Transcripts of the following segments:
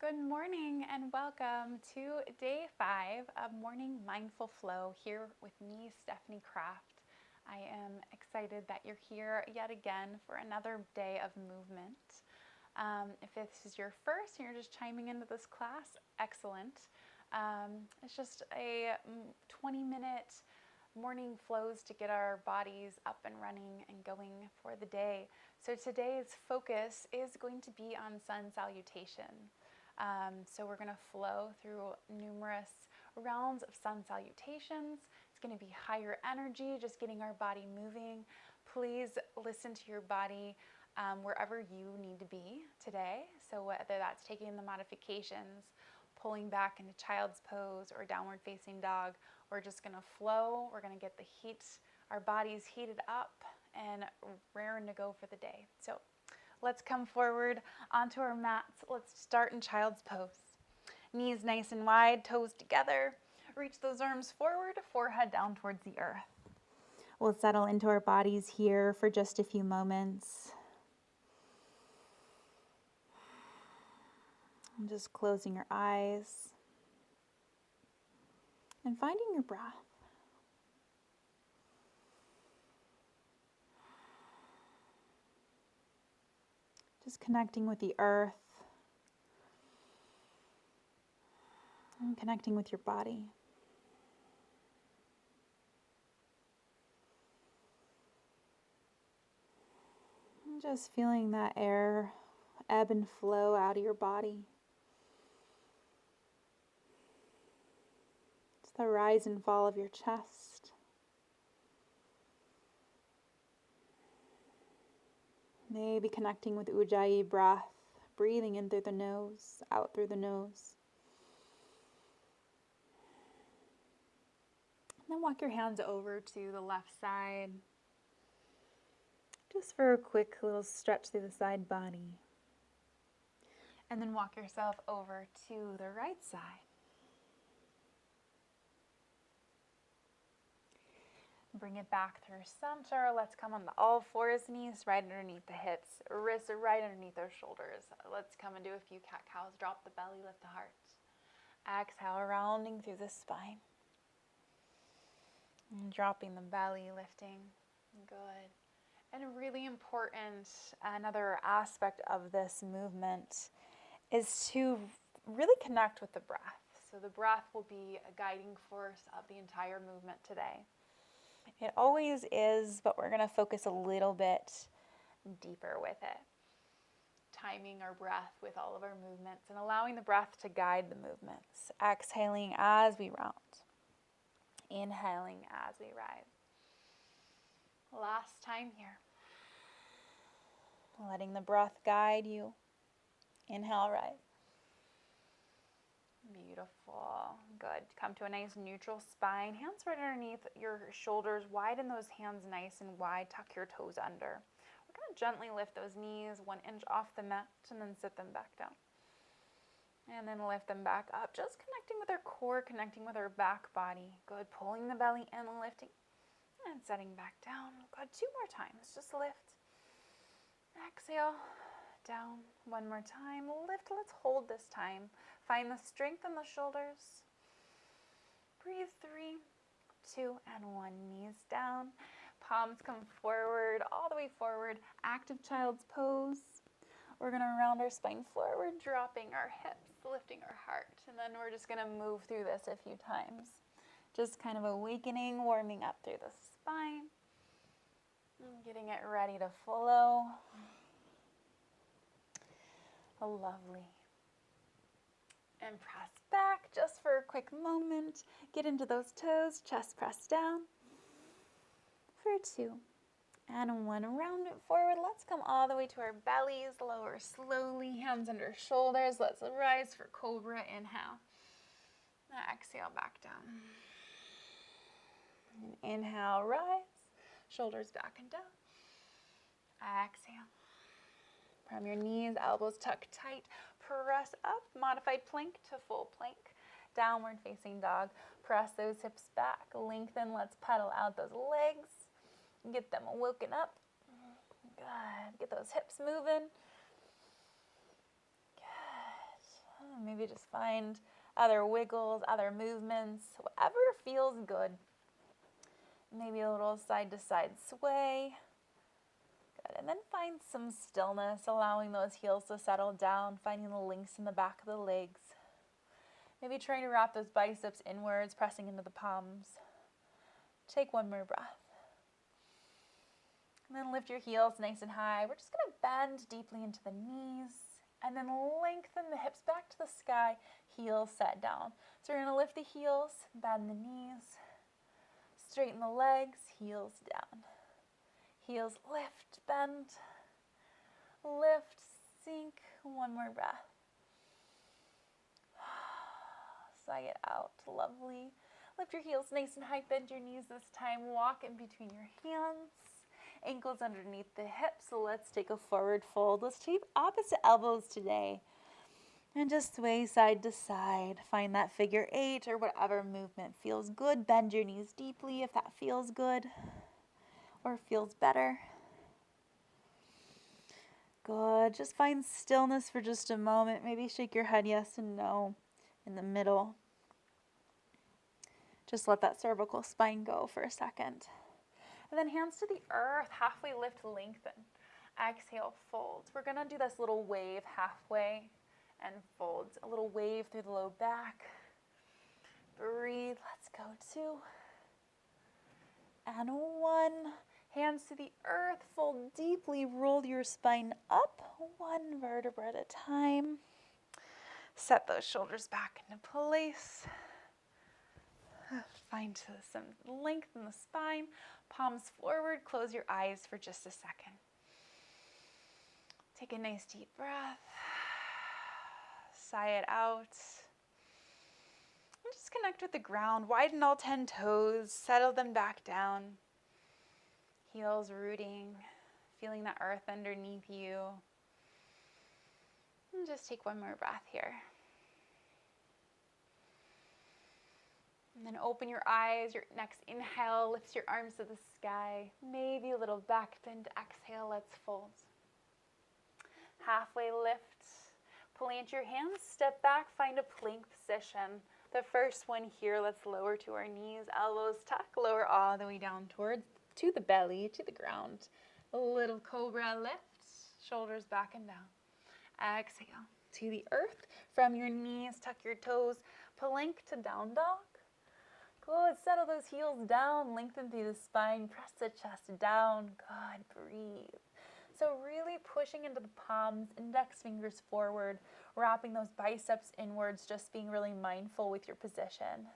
Good morning and welcome to day 5 of Morning Mindful Flow here with me, Stephanie Kraft. I am excited that you're here yet again for another day of movement. If this is your first and you're just chiming into this class, excellent. It's just a 20-minute morning flows to get our bodies up and running and going for the day. So today's focus is going to be on sun salutation. So we're going to flow through numerous rounds of sun salutations. It's going to be higher energy, just getting our body moving. Please listen to your body wherever you need to be today. So whether that's taking the modifications, pulling back into child's pose or downward facing dog, we're just going to flow. We're going to get the heat, our bodies heated up and raring to go for the day. So let's come forward onto our mats. Let's start in child's pose. Knees nice and wide, toes together. Reach those arms forward, forehead down towards the earth. We'll settle into our bodies here for just a few moments. And just closing your eyes and finding your breath. Just connecting with the earth and connecting with your body. And just feeling that air ebb and flow out of your body. It's the rise and fall of your chest. Maybe connecting with Ujjayi breath, breathing in through the nose, out through the nose. And then walk your hands over to the left side, just for a quick little stretch through the side body. And then walk yourself over to the right side. Bring it back through center. Let's come on the all fours, knees right underneath the hips, wrists are right underneath our shoulders. Let's come and do a few cat-cows. Drop the belly, lift the heart. Exhale, rounding through the spine. And dropping the belly, lifting. Good. And really important, another aspect of this movement is to really connect with the breath. So the breath will be a guiding force of the entire movement today. It always is, but we're going to focus a little bit deeper with it. Timing our breath with all of our movements and allowing the breath to guide the movements. Exhaling as we round. Inhaling as we rise. Last time here. Letting the breath guide you. Inhale, rise. Beautiful. Good. Come to a nice neutral spine. Hands right underneath your shoulders. Widen those hands nice and wide. Tuck your toes under. We're going to gently lift those knees 1 inch off the mat and then sit them back down. And then lift them back up. Just connecting with our core, connecting with our back body. Good. Pulling the belly in, lifting, and setting back down. Good. 2 more times. Just lift. Exhale. Down. 1 more time. Lift. Let's hold this time. Find the strength in the shoulders. Breathe. 3, 2, and 1. Knees down. Palms come forward, all the way forward. Active child's pose. We're going to round our spine forward, dropping our hips, lifting our heart. And then we're just going to move through this a few times. Just kind of awakening, warming up through the spine. Getting it ready to flow. Lovely. And press back just for a quick moment. Get into those toes, chest press down. For 2 and 1. Round it forward. Let's come all the way to our bellies. Lower slowly, hands under shoulders. Let's rise for cobra. Inhale. Exhale, back down. And inhale, rise. Shoulders back and down. Exhale. From your knees, elbows tuck tight. Press up, modified plank to full plank. Downward facing dog. Press those hips back. Lengthen. Let's pedal out those legs. Get them woken up. Good. Get those hips moving. Good. Maybe just find other wiggles, other movements, whatever feels good. Maybe a little side to side sway. Good. And then find some stillness, allowing those heels to settle down, finding the links in the back of the legs. Maybe trying to wrap those biceps inwards, pressing into the palms. Take one more breath. And then lift your heels nice and high. We're just going to bend deeply into the knees and then lengthen the hips back to the sky, heels set down. So we're going to lift the heels, bend the knees, straighten the legs, heels down. Heels lift, bend, lift, sink. One more breath. Sigh it out. Lovely. Lift your heels nice and high, bend your knees this time. Walk in between your hands. Ankles underneath the hips. So let's take a forward fold. Let's take opposite elbows today. And just sway side to side. Find that figure 8 or whatever movement feels good. Bend your knees deeply if that feels good or feels better. Good. Just find stillness for just a moment. Maybe shake your head yes and no in the middle. Just let that cervical spine go for a second. And then hands to the earth, halfway lift, lengthen. Exhale, fold. We're going to do this little wave halfway and fold. A little wave through the low back. Breathe. Let's go 2. And 1. Hands to the earth, fold deeply, roll your spine up, 1 vertebra at a time. Set those shoulders back into place. Find some length in the spine. Palms forward, close your eyes for just a second. Take a nice deep breath. Sigh it out. And just connect with the ground. Widen all 10 toes. Settle them back down. Heels rooting. Feeling the earth underneath you. And just take one more breath here. And then open your eyes. Your next inhale lifts your arms to the sky. Maybe a little back bend. Exhale, let's fold. Halfway lift. Plant your hands, step back, find a plank position. The first one here, let's lower to our knees, elbows tuck, lower all the way down to the belly, to the ground. A little cobra lift, shoulders back and down. Exhale to the earth. From your knees, tuck your toes, plank to down dog. Good, settle those heels down, lengthen through the spine, press the chest down. Good, breathe. So really pushing into the palms, index fingers forward, wrapping those biceps inwards, just being really mindful with your position.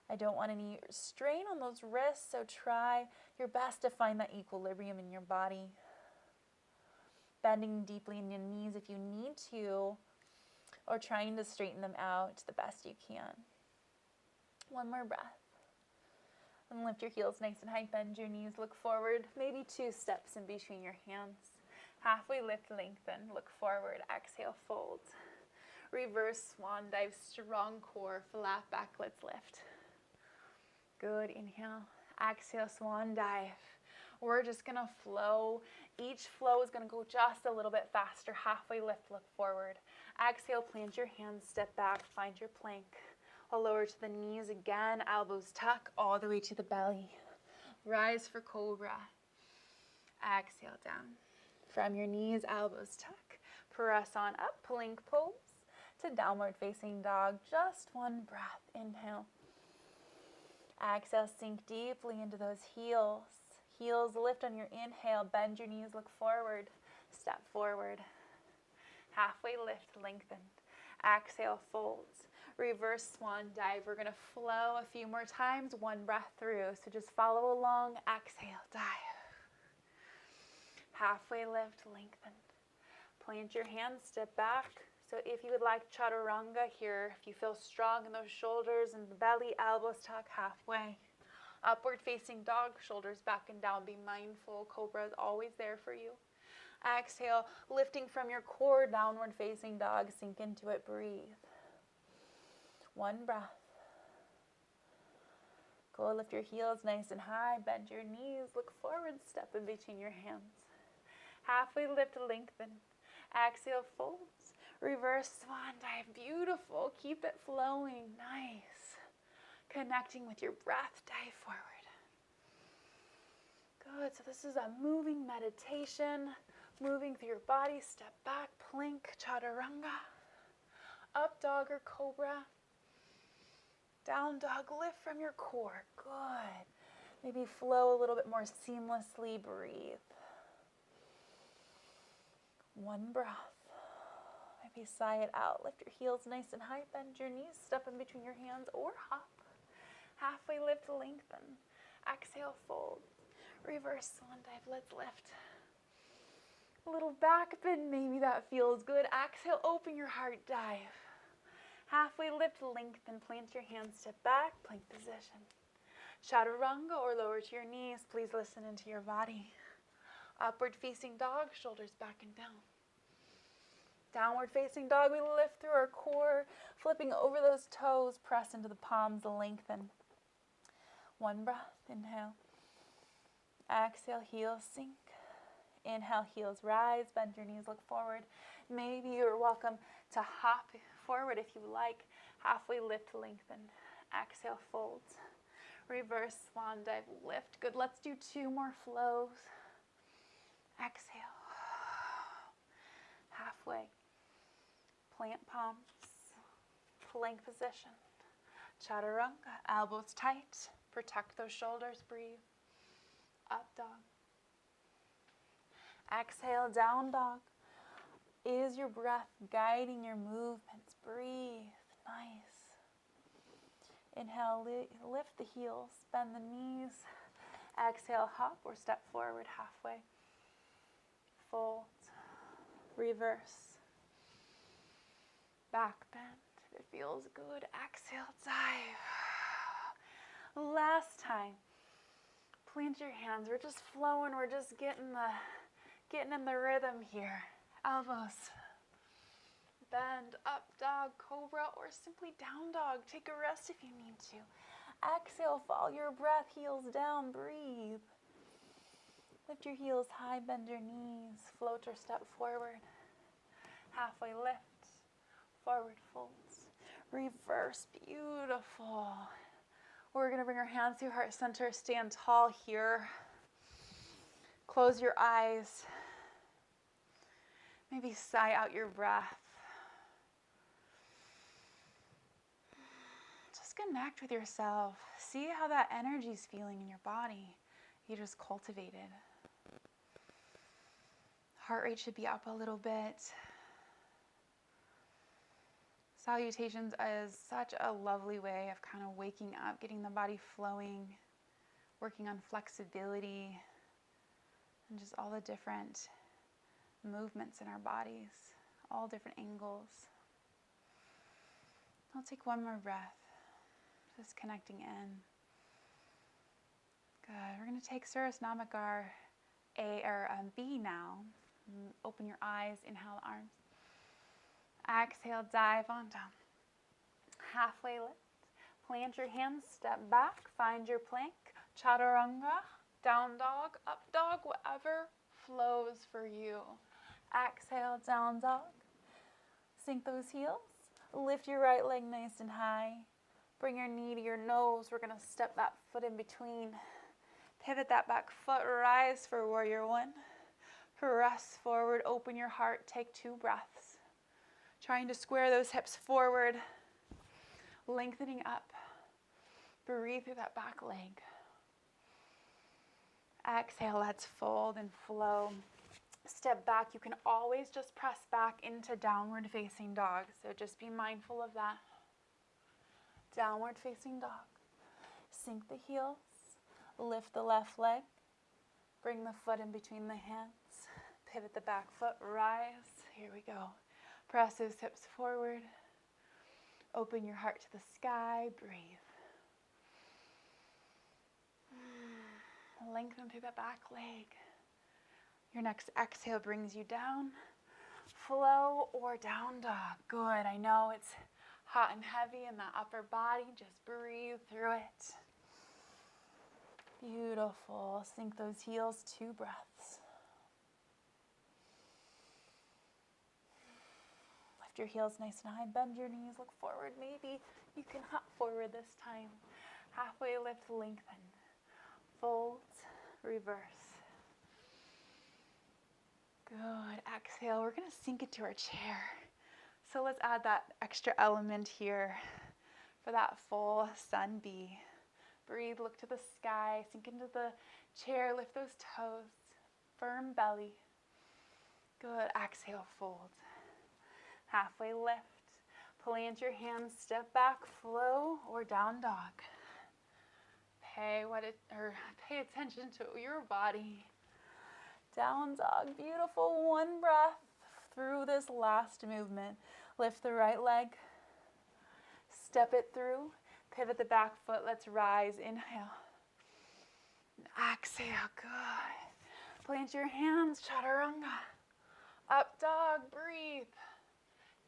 I don't want any strain on those wrists, so try your best to find that equilibrium in your body. Bending deeply in your knees if you need to, or trying to straighten them out the best you can. One more breath. And lift your heels nice and high, bend your knees, look forward, maybe 2 steps in between your hands. Halfway lift, lengthen, look forward, exhale, fold. Reverse swan dive, strong core, flat back, let's lift. Good, inhale, exhale, swan dive. We're just gonna flow. Each flow is gonna go just a little bit faster. Halfway lift, look forward. Exhale, plant your hands, step back, find your plank. I'll lower to the knees again, elbows tuck all the way to the belly. Rise for cobra. Exhale down. From your knees, elbows tuck. Press on up, plank pose to downward facing dog. Just one breath. Inhale. Exhale, sink deeply into those heels. Heels lift on your inhale. Bend your knees, look forward. Step forward. Halfway lift, lengthen. Exhale, folds. Reverse swan dive. We're going to flow a few more times, 1 breath through. So just follow along. Exhale, dive. Halfway lift, lengthen. Plant your hands, step back. So if you would like chaturanga here, if you feel strong in those shoulders and the belly, elbows tuck halfway. Upward facing dog, shoulders back and down. Be mindful. Cobra is always there for you. Exhale, lifting from your core, downward facing dog. Sink into it, breathe. 1 breath. Go lift your heels nice and high, bend your knees, look forward, step in between your hands. Halfway lift, lengthen. Exhale, folds. Reverse swan dive. Beautiful. Keep it flowing. Nice. Connecting with your breath. Dive forward. Good. So this is a moving meditation. Moving through your body. Step back. Plank. Chaturanga. Up dog or cobra. Down dog. Lift from your core. Good. Maybe flow a little bit more seamlessly. Breathe. One breath. Maybe sigh it out. Lift your heels nice and high. Bend your knees. Step in between your hands or hop. Halfway lift, lengthen. Exhale, fold. Reverse swan dive. Let's lift. A little back bend. Maybe that feels good. Exhale, open your heart. Dive. Halfway lift, lengthen. Plant your hands. Step back. Plank position. Chaturanga or lower to your knees. Please listen into your body. Upward facing dog. Shoulders back and down. Downward facing dog, we lift through our core, flipping over those toes, press into the palms, lengthen. One breath, inhale. Exhale, heels sink. Inhale, heels rise, bend your knees, look forward. Maybe you're welcome to hop forward if you like. Halfway lift, lengthen. Exhale, fold. Reverse swan dive, lift. Good, let's do 2 more flows. Exhale. Halfway. Plant palms, plank position. Chaturanga, elbows tight. Protect those shoulders, breathe. Up dog. Exhale, down dog. Is your breath guiding your movements? Breathe, nice. Inhale, lift the heels, bend the knees. Exhale, hop or step forward halfway. Fold, reverse. Back bend, if it feels good. Exhale, dive. Last time. Plant your hands. We're just flowing. We're just getting in the rhythm here. Elbows. Bend, up dog, cobra, or simply down dog. Take a rest if you need to. Exhale, follow your breath, heels down, breathe. Lift your heels high, bend your knees. Float or step forward. Halfway lift. Forward folds. Reverse. Beautiful. We're going to bring our hands to heart center. Stand tall here. Close your eyes. Maybe sigh out your breath. Just connect with yourself. See how that energy is feeling in your body. You just cultivated. Heart rate should be up a little bit. Salutations is such a lovely way of kind of waking up, getting the body flowing, working on flexibility, and just all the different movements in our bodies, all different angles. I'll take one more breath, just connecting in. Good. We're going to take Surya Namaskar B now. Open your eyes, inhale the arms. Exhale, dive on down. Halfway lift. Plant your hands, step back, find your plank. Chaturanga, down dog, up dog, whatever flows for you. Exhale, down dog. Sink those heels. Lift your right leg nice and high. Bring your knee to your nose. We're going to step that foot in between. Pivot that back foot, rise for warrior one. Press forward, open your heart, take 2 breaths. Trying to square those hips forward, lengthening up. Breathe through that back leg. Exhale, let's fold and flow. Step back. You can always just press back into downward facing dog. So just be mindful of that. Downward facing dog. Sink the heels. Lift the left leg. Bring the foot in between the hands. Pivot the back foot. Rise. Here we go. Press those hips forward. Open your heart to the sky. Breathe. Lengthen through the back leg. Your next exhale brings you down. Flow or down dog. Good. I know it's hot and heavy in the upper body. Just breathe through it. Beautiful. Sink those heels. 2 breaths. Lift your heels nice and high. Bend your knees. Look forward. Maybe you can hop forward this time. Halfway lift, lengthen. Fold, reverse. Good. Exhale. We're going to sink into our chair. So let's add that extra element here for that full sun B. Breathe, look to the sky, sink into the chair, lift those toes, firm belly. Good. Exhale, fold. Halfway lift. Plant your hands, step back, flow, or down dog. Pay attention to your body. Down dog. Beautiful. One breath through this last movement. Lift the right leg. Step it through. Pivot the back foot. Let's rise. Inhale. Exhale. Good. Plant your hands. Chaturanga. Up dog. Breathe.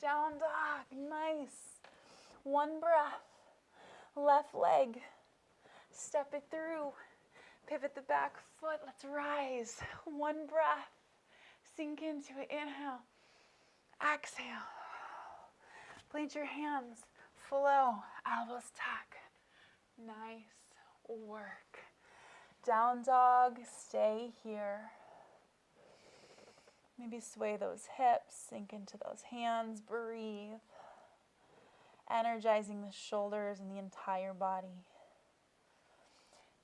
Down dog. Nice. One breath. Left leg. Step it through. Pivot the back foot. Let's rise. One breath. Sink into it. Inhale. Exhale. Plant your hands. Flow. Elbows tuck. Nice work. Down dog. Stay here. Maybe sway those hips. Sink into those hands. Breathe. Energizing the shoulders and the entire body.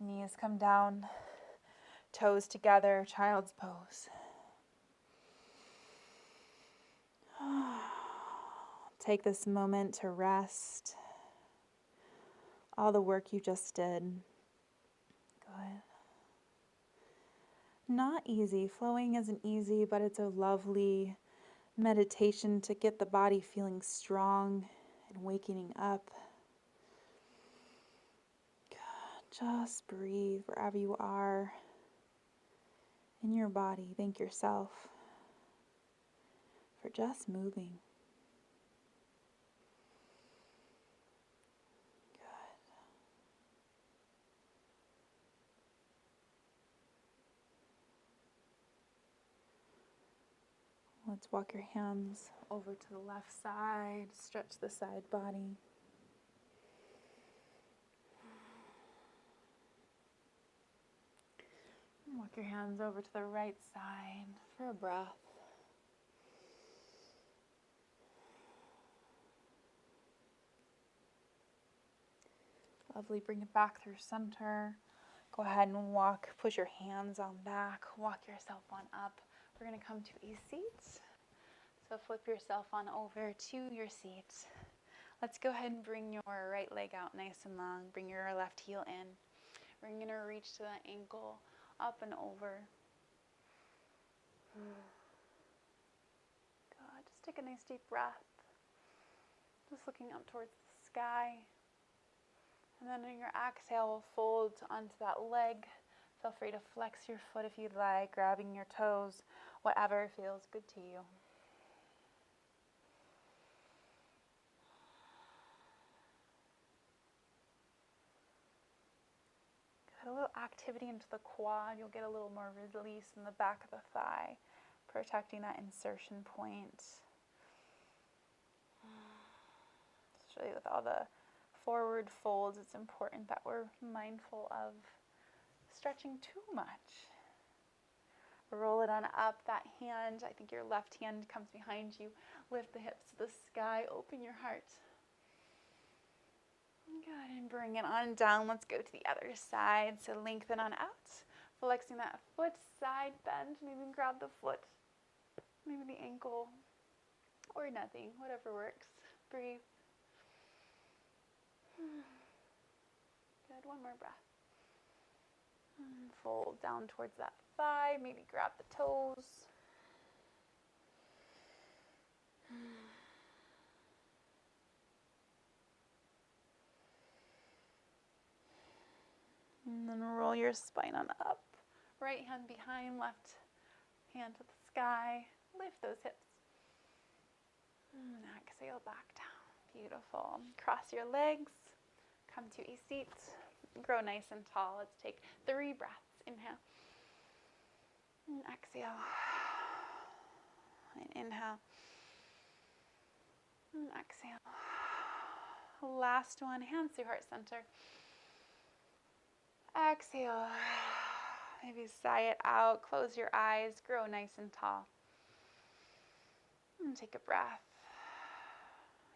Knees come down. Toes together. Child's pose. Take this moment to rest. All the work you just did. Good. Not easy. Flowing isn't easy, but it's a lovely meditation to get the body feeling strong and waking up. Good. Just breathe wherever you are in your body. Thank yourself for just moving. Let's walk your hands over to the left side. Stretch the side body. Walk your hands over to the right side for a breath. Lovely. Bring it back through center. Go ahead and push your hands on back. Walk yourself on up. We're going to come to a seat. So flip yourself on over to your seat. Let's go ahead and bring your right leg out nice and long. Bring your left heel in. We're going to reach to that ankle, up and over. Good. Just take a nice deep breath. Just looking up towards the sky. And then on your exhale, we'll fold onto that leg. Feel free to flex your foot if you'd like, grabbing your toes, whatever feels good to you. Got a little activity into the quad. You'll get a little more release in the back of the thigh, protecting that insertion point. Especially with all the forward folds, it's important that we're mindful of stretching too much. Roll it on up, that hand, I think your left hand comes behind you. Lift the hips to the sky, open your heart. Good, and bring it on down. Let's go to the other side. So lengthen on out, flexing that foot, side bend, maybe grab the foot, maybe the ankle, or nothing, whatever works. Breathe. Good, one more breath. And fold down towards that thigh, maybe grab the toes. And then roll your spine on up. Right hand behind, left hand to the sky. Lift those hips. And exhale back down. Beautiful. Cross your legs. Come to a seat. Grow nice and tall. Let's take 3 breaths. Inhale. And exhale. And inhale. Exhale. Last one, hands through heart center. Exhale. Maybe sigh it out, close your eyes, grow nice and tall. And take a breath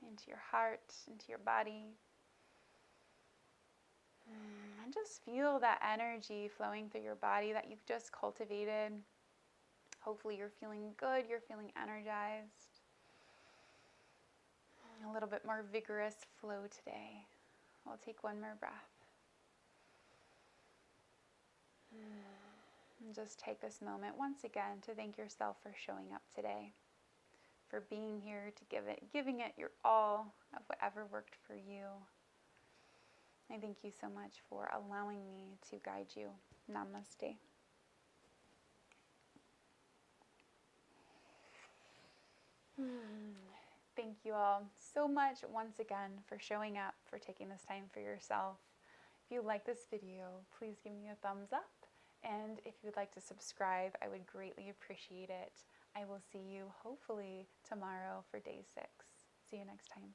into your heart, into your body. And just feel that energy flowing through your body that you've just cultivated. Hopefully you're feeling good, you're feeling energized. A little bit more vigorous flow today. We'll take one more breath. And just take this moment once again to thank yourself for showing up today, for being here, to giving it your all of whatever worked for you. I thank you so much for allowing me to guide you. Namaste. Thank you all so much once again for showing up, for taking this time for yourself. If you like this video, please give me a thumbs up. And if you would like to subscribe, I would greatly appreciate it. I will see you hopefully tomorrow for day 6. See you next time.